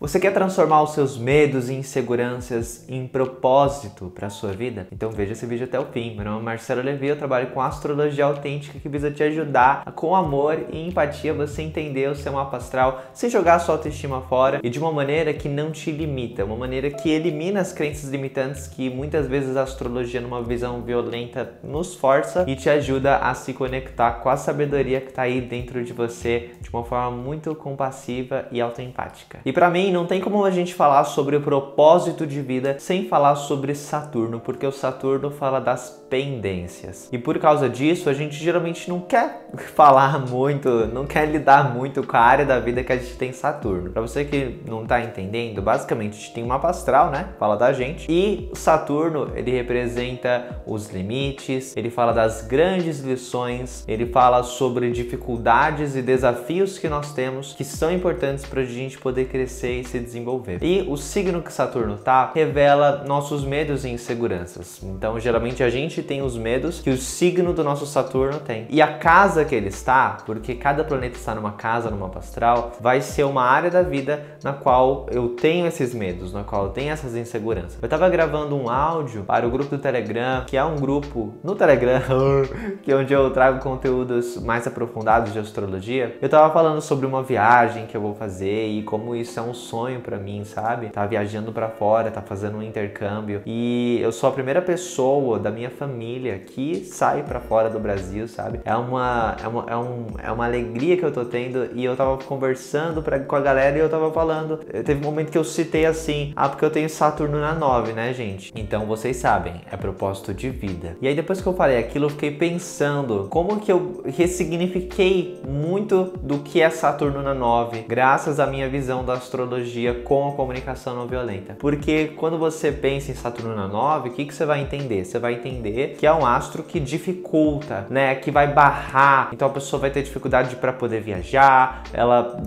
Você quer transformar os seus medos e inseguranças em propósito para a sua vida? Então veja esse vídeo até o fim. Meu nome é Marcelo Levi, eu trabalho com astrologia autêntica que visa te ajudar com amor e empatia você entender o seu mapa astral sem jogar a sua autoestima fora e de uma maneira que não te limita, uma maneira que elimina as crenças limitantes que muitas vezes a astrologia numa visão violenta nos força e te ajuda a se conectar com a sabedoria que está aí dentro de você de uma forma muito compassiva e autoempática. E para mim, não tem como a gente falar sobre o propósito de vida sem falar sobre Saturno, porque o Saturno fala das pendências. E por causa disso, a gente geralmente não quer falar muito, não quer lidar muito com a área da vida que a gente tem Saturno. Para você que não tá entendendo, basicamente a gente tem um mapa astral, né? Fala da gente. E o Saturno, ele representa os limites, ele fala das grandes lições, ele fala sobre dificuldades e desafios que nós temos que são importantes para a gente poder crescer e se desenvolver. E o signo que Saturno tá revela nossos medos e inseguranças. Então, geralmente a gente tem os medos que o signo do nosso Saturno tem. E a casa que ele está, porque cada planeta está numa casa, no mapa astral, vai ser uma área da vida na qual eu tenho esses medos, na qual eu tenho essas inseguranças. Eu tava gravando um áudio para o grupo do Telegram, que é um grupo no Telegram, que é onde eu trago conteúdos mais aprofundados de astrologia. Eu tava falando sobre uma viagem que eu vou fazer e como isso é um sonho pra mim, sabe? Tá viajando pra fora, tá fazendo um intercâmbio e eu sou a primeira pessoa da minha família que sai pra fora do Brasil, sabe? É uma alegria que eu tô tendo e eu tava conversando com a galera e eu tava falando, teve um momento que eu citei assim, porque eu tenho Saturno na 9, né, gente? Então vocês sabem, é propósito de vida. E aí depois que eu falei aquilo, eu fiquei pensando como que eu ressignifiquei muito do que é Saturno na 9, graças à minha visão da astrologia com a comunicação não violenta. Porque quando você pensa em Saturno na 9, o que você vai entender? Você vai entender que é um astro que dificulta, né? Que vai barrar. Então a pessoa vai ter dificuldade para poder viajar, ela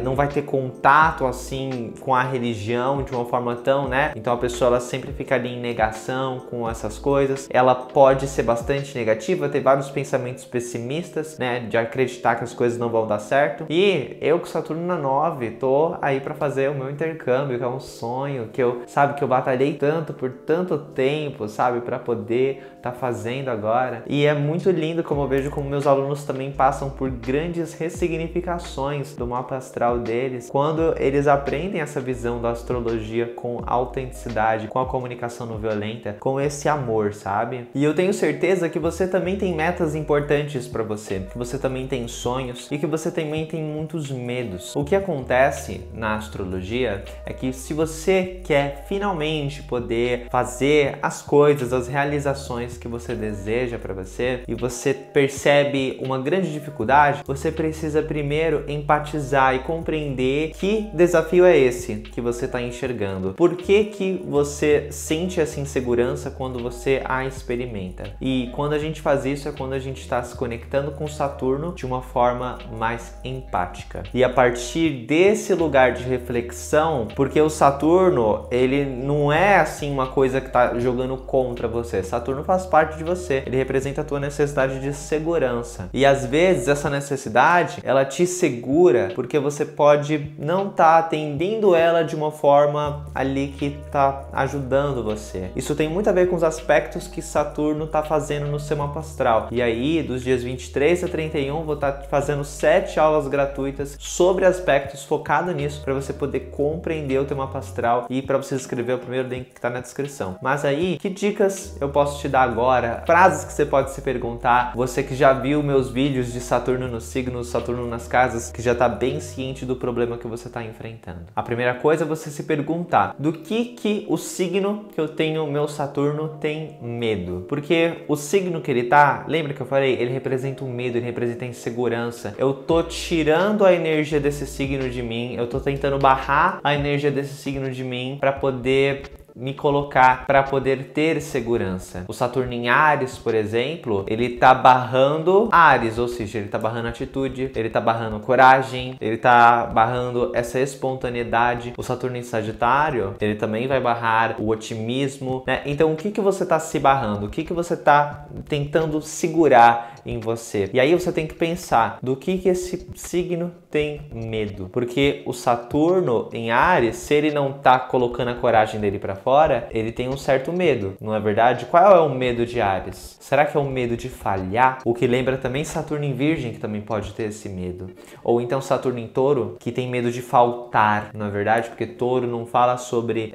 não vai ter contato assim com a religião de uma forma tão, né? Então a pessoa ela sempre fica ali em negação com essas coisas. Ela pode ser bastante negativa, ter vários pensamentos pessimistas, né? De acreditar que as coisas não vão dar certo. E eu com Saturno na 9 tô aí para fazer o meu intercâmbio, que é um sonho, que eu batalhei tanto por tanto tempo, sabe, para poder tá fazendo agora. E é muito lindo como eu vejo como meus alunos também passam por grandes ressignificações do mapa astral deles quando eles aprendem essa visão da astrologia com autenticidade, com a comunicação não violenta, com esse amor, sabe? E eu tenho certeza que você também tem metas importantes para você, que você também tem sonhos e que você também tem muitos medos. O que acontece na astrologia é que se você quer finalmente poder fazer as coisas, as realizações que você deseja para você e você percebe uma grande dificuldade, você precisa primeiro empatizar e compreender que desafio é esse que você está enxergando. Por que você sente essa insegurança quando você a experimenta? E quando a gente faz isso é quando a gente está se conectando com Saturno de uma forma mais empática. E a partir desse lugar de reflexão, porque o Saturno, ele não é assim uma coisa que tá jogando contra você. Saturno faz parte de você. Ele representa a tua necessidade de segurança. E às vezes essa necessidade, ela te segura porque você pode não estar atendendo ela de uma forma ali que tá ajudando você. Isso tem muito a ver com os aspectos que Saturno tá fazendo no seu mapa astral. E aí, dos dias 23 a 31, vou estar fazendo 7 aulas gratuitas sobre aspectos focado nisso para você poder compreender o teu mapa astral e para você escrever o primeiro link que tá na descrição. Mas aí, que dicas eu posso te dar agora? Frases que você pode se perguntar, você que já viu meus vídeos de Saturno nos signos, Saturno nas casas, que já tá bem ciente do problema que você tá enfrentando. A primeira coisa é você se perguntar do que o signo que eu tenho, meu Saturno, tem medo. Porque o signo que ele tá, lembra que eu falei? Ele representa o medo, ele representa a insegurança. Eu tô tirando a energia desse signo de mim, eu tô tentando barrar a energia desse signo de mim para poder me colocar para poder ter segurança? O Saturno em Áries, por exemplo, ele tá barrando Áries, ou seja, ele tá barrando atitude, ele tá barrando coragem, ele tá barrando essa espontaneidade. O Saturno em Sagitário, ele também vai barrar o otimismo, né? Então, o que que você tá se barrando? O que que você tá tentando segurar em você? E aí você tem que pensar do que esse signo tem medo. Porque o Saturno em Áries, se ele não tá colocando a coragem dele para fora, ele tem um certo medo, não é verdade? Qual é o medo de Áries? Será que é o medo de falhar? O que lembra também Saturno em Virgem, que também pode ter esse medo. Ou então Saturno em Touro, que tem medo de faltar, não é verdade? Porque Touro não fala sobre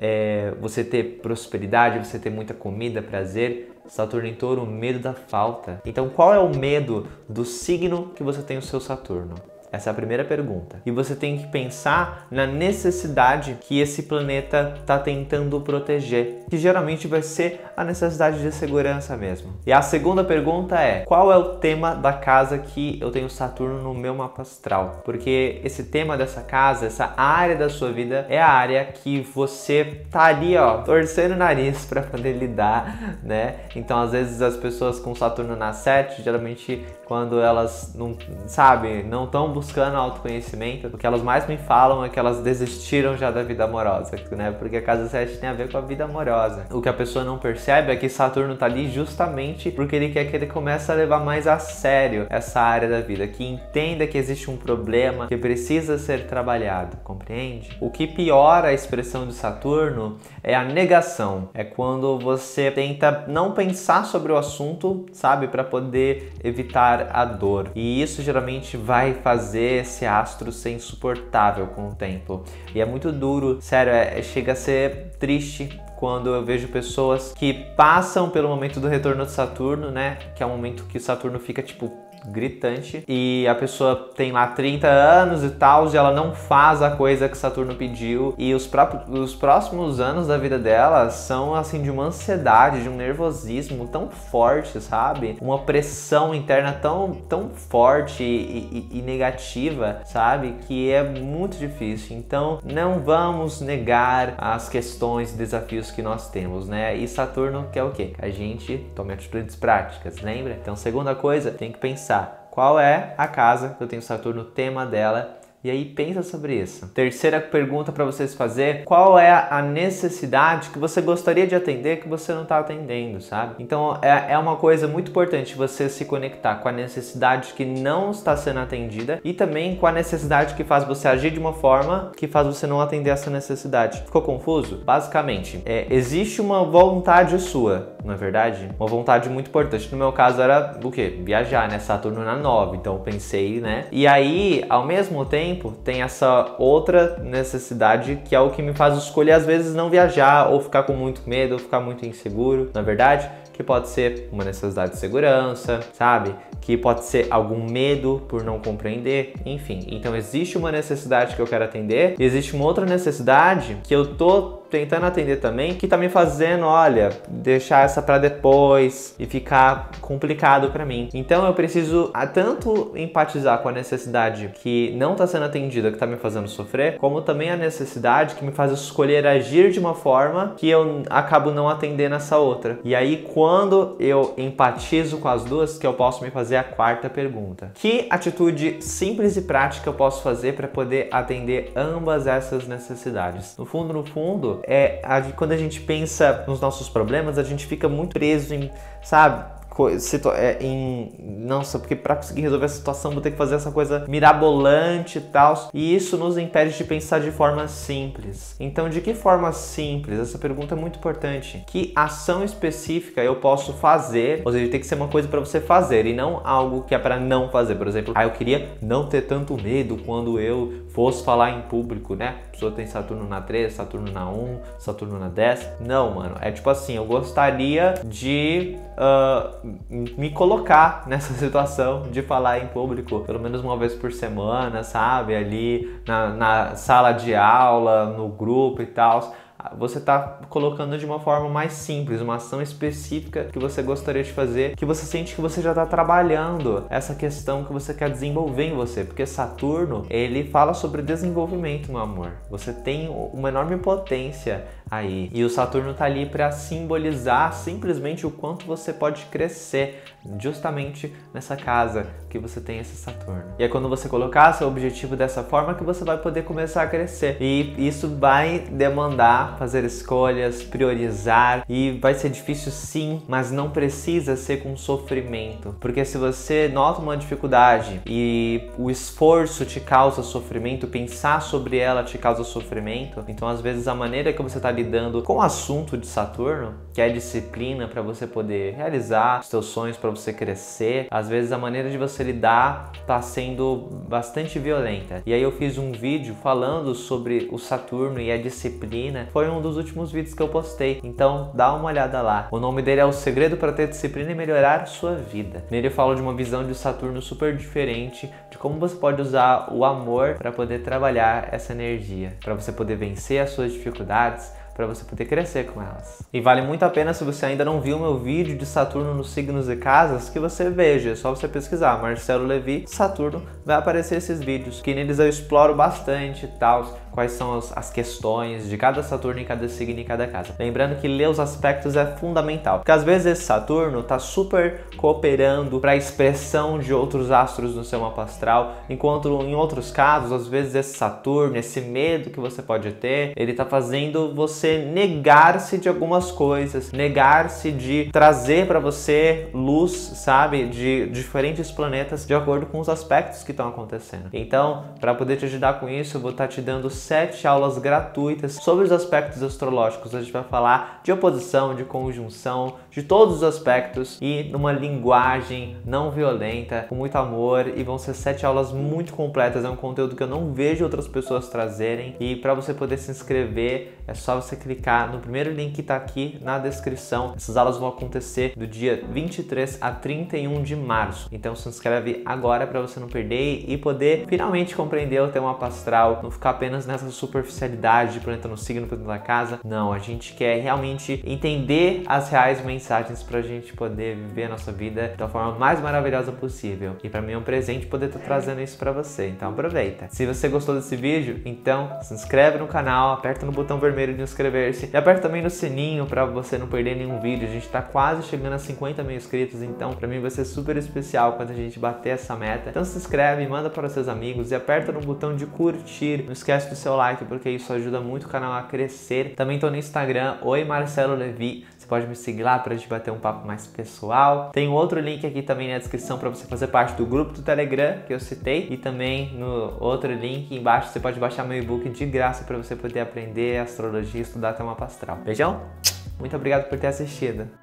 você ter prosperidade, você ter muita comida, prazer. Saturno em Touro, o medo da falta. Então, qual é o medo do signo que você tem o seu Saturno? Essa é a primeira pergunta. E você tem que pensar na necessidade que esse planeta está tentando proteger, que geralmente vai ser a necessidade de segurança mesmo. E a segunda pergunta é: qual é o tema da casa que eu tenho Saturno no meu mapa astral? Porque esse tema dessa casa, essa área da sua vida, é a área que você tá ali, ó, torcendo o nariz para poder lidar, né? Então, às vezes, as pessoas com Saturno na 7, geralmente, quando elas não, sabe, não estão buscando autoconhecimento, o que elas mais me falam é que elas desistiram já da vida amorosa, né? Porque a casa 7 tem a ver com a vida amorosa. O que a pessoa não percebe é que Saturno tá ali justamente porque ele quer que ele comece a levar mais a sério essa área da vida, que entenda que existe um problema que precisa ser trabalhado, compreende? O que piora a expressão de Saturno é a negação. É quando você tenta não pensar sobre o assunto, sabe? Para poder evitar a dor. E isso geralmente vai fazer esse astro ser insuportável com o tempo. E é muito duro, sério, chega a ser triste quando eu vejo pessoas que passam pelo momento do retorno de Saturno, né? Que é um momento que Saturno fica tipo gritante e a pessoa tem lá 30 anos e tal, e ela não faz a coisa que Saturno pediu, e os próximos anos da vida dela são assim de uma ansiedade, de um nervosismo tão forte, sabe? Uma pressão interna tão forte e negativa, sabe? Que é muito difícil. Então não vamos negar as questões e desafios que nós temos, né? E Saturno quer o quê? Que a gente tome atitudes práticas, lembra? Então, segunda coisa, tem que pensar qual é a casa que eu tenho Saturno, o tema dela, e aí pensa sobre isso. Terceira pergunta para vocês fazer: qual é a necessidade que você gostaria de atender que você não está atendendo, sabe? Então é uma coisa muito importante você se conectar com a necessidade que não está sendo atendida e também com a necessidade que faz você agir de uma forma que faz você não atender essa necessidade. Ficou confuso? Basicamente, existe uma vontade sua, não é verdade? Uma vontade muito importante. No meu caso era o quê? Viajar, né? Saturno na 9, então eu pensei, né? E aí, ao mesmo tempo, tem essa outra necessidade que é o que me faz escolher às vezes não viajar, ou ficar com muito medo, ou ficar muito inseguro, na verdade, que pode ser uma necessidade de segurança, sabe? Que pode ser algum medo por não compreender, enfim. Então existe uma necessidade que eu quero atender e existe uma outra necessidade que eu tô tentando atender também, que tá me fazendo, olha, deixar essa para depois e ficar complicado para mim. Então eu preciso tanto empatizar com a necessidade que não tá sendo atendida, que tá me fazendo sofrer, como também a necessidade que me faz escolher agir de uma forma que eu acabo não atendendo essa outra. E aí, quando eu empatizo com as duas, que eu posso me fazer a quarta pergunta: que atitude simples e prática eu posso fazer para poder atender ambas essas necessidades? No fundo, quando a gente pensa nos nossos problemas, a gente fica muito preso em, sabe, nossa, porque para conseguir resolver essa situação vou ter que fazer essa coisa mirabolante e tal, e isso nos impede de pensar de forma simples. Então, de que forma simples? Essa pergunta é muito importante. Que ação específica eu posso fazer? Ou seja, tem que ser uma coisa para você fazer e não algo que é para não fazer. Por exemplo, eu queria não ter tanto medo quando eu fosse falar em público, né? A pessoa tem Saturno na 3, Saturno na 1, Saturno na 10. Não, mano, é tipo assim, eu gostaria de me colocar nessa situação de falar em público pelo menos uma vez por semana, sabe? Ali na sala de aula, no grupo e tal. você tá colocando de uma forma mais simples, uma ação específica que você gostaria de fazer, que você sente que você já tá trabalhando essa questão que você quer desenvolver em você, porque Saturno, ele fala sobre desenvolvimento, meu amor. Você tem uma enorme potência aí, e o Saturno tá ali para simbolizar simplesmente o quanto você pode crescer justamente nessa casa que você tem esse Saturno. E é quando você colocar seu objetivo dessa forma que você vai poder começar a crescer, e isso vai demandar fazer escolhas, priorizar, e vai ser difícil sim, mas não precisa ser com sofrimento, porque se você nota uma dificuldade e o esforço te causa sofrimento, pensar sobre ela te causa sofrimento, então às vezes a maneira que você está lidando com o assunto de Saturno, que é a disciplina para você poder realizar os seus sonhos, para você crescer, às vezes a maneira de você lidar está sendo bastante violenta. E aí eu fiz um vídeo falando sobre o Saturno e a disciplina, foi um dos últimos vídeos que eu postei, então dá uma olhada lá. O nome dele é O Segredo para Ter Disciplina e Melhorar Sua Vida. Nele eu falo de uma visão de Saturno super diferente, de como você pode usar o amor para poder trabalhar essa energia, para você poder vencer as suas dificuldades, para você poder crescer com elas. E vale muito a pena, se você ainda não viu meu vídeo de Saturno nos signos e casas, que você veja. É só você pesquisar Marcelo Levi Saturno, vai aparecer esses vídeos, que neles eu exploro bastante quais são as questões de cada Saturno em cada signo e cada casa. Lembrando que ler os aspectos é fundamental, porque às vezes esse Saturno está super cooperando para a expressão de outros astros no seu mapa astral, enquanto em outros casos, às vezes esse Saturno, esse medo que você pode ter, ele está fazendo você negar-se de algumas coisas, negar-se de trazer para você luz, sabe, de diferentes planetas de acordo com os aspectos que estão acontecendo. Então, para poder te ajudar com isso, eu vou estar te dando 7 aulas gratuitas sobre os aspectos astrológicos. A gente vai falar de oposição, de conjunção, de todos os aspectos e numa linguagem não violenta, com muito amor, e vão ser 7 aulas muito completas. É um conteúdo que eu não vejo outras pessoas trazerem, e para você poder se inscrever é só você clicar no primeiro link que está aqui na descrição. Essas aulas vão acontecer do dia 23 a 31 de março. Então se inscreve agora para você não perder e poder finalmente compreender o teu mapa astral, não ficar apenas nessa superficialidade de planeta no signo, planeta na casa. Não, a gente quer realmente entender as reais mensagens para a gente poder viver a nossa vida da forma mais maravilhosa possível. E para mim é um presente poder estar trazendo isso para você. Então aproveita. Se você gostou desse vídeo, então se inscreve no canal, aperta no botão vermelho de inscrever-se e aperta também no sininho para você não perder nenhum vídeo. A gente está quase chegando a 50 mil inscritos, então para mim vai ser super especial quando a gente bater essa meta. Então se inscreve, manda para seus amigos e aperta no botão de curtir. Não esquece do seu like, porque isso ajuda muito o canal a crescer. Também tô no Instagram, Oi Marcelo Levi. Você pode me seguir lá para a gente bater um papo mais pessoal. Tem outro link aqui também na descrição para você fazer parte do grupo do Telegram que eu citei, e também no outro link embaixo você pode baixar meu e-book de graça para você poder aprender astrologia e estudar até uma mapa astral. Beijão, muito obrigado por ter assistido.